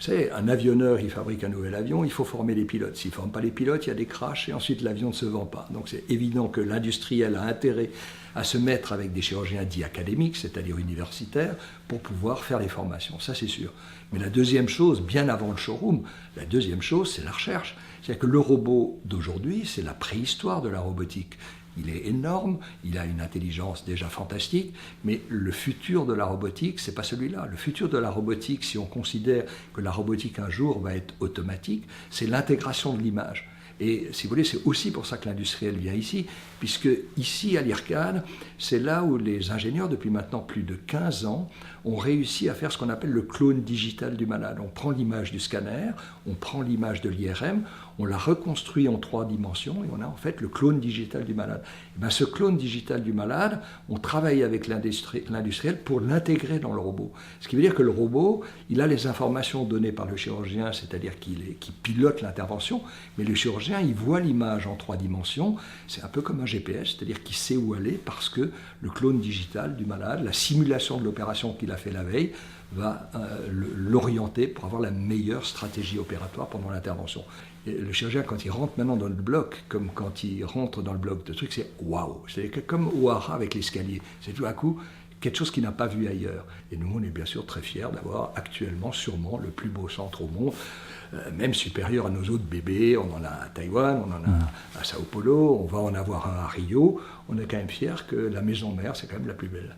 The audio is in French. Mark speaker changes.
Speaker 1: Vous savez, un avionneur, il fabrique un nouvel avion, il faut former les pilotes. S'il ne forme pas les pilotes, il y a des crashs et ensuite l'avion ne se vend pas. Donc c'est évident que l'industriel a intérêt à se mettre avec des chirurgiens dits académiques, c'est-à-dire universitaires, pour pouvoir faire les formations. Ça, c'est sûr. Mais la deuxième chose, bien avant le showroom, la deuxième chose, c'est la recherche. C'est-à-dire que le robot d'aujourd'hui, c'est la préhistoire de la robotique. Il est énorme, il a une intelligence déjà fantastique, mais le futur de la robotique, c'est pas celui-là. Le futur de la robotique, si on considère que la robotique un jour va être automatique, c'est l'intégration de l'image. Et si vous voulez, c'est aussi pour ça que l'industriel vient ici, puisque ici à l'IRCAD, c'est là où les ingénieurs, depuis maintenant plus de 15 ans, ont réussi à faire ce qu'on appelle le clone digital du malade. On prend l'image du scanner, on prend l'image de l'IRM, on la reconstruit en 3 dimensions et on a en fait le clone digital du malade. Et bien, ce clone digital du malade, on travaille avec l'industriel pour l'intégrer dans le robot. Ce qui veut dire que le robot, il a les informations données par le chirurgien, c'est-à-dire qu'il pilote l'intervention, mais le chirurgien, il voit l'image en 3 dimensions. C'est un peu comme un GPS, c'est-à-dire qu'il sait où aller parce que le clone digital du malade, la simulation de l'opération qu'il a fait la veille, va l'orienter pour avoir la meilleure stratégie opératoire pendant l'intervention. Et le chirurgien, quand il rentre maintenant dans le bloc, comme quand il rentre dans le bloc de trucs, c'est waouh. C'est comme O'Hara avec l'escalier. C'est tout à coup quelque chose qu'il n'a pas vu ailleurs. Et nous, on est bien sûr très fiers d'avoir actuellement sûrement le plus beau centre au monde, même supérieur à nos autres bébés. On en a à Taïwan, on en a à Sao Paulo, on va en avoir un à Rio. On est quand même fiers que la maison mère, c'est quand même la plus belle.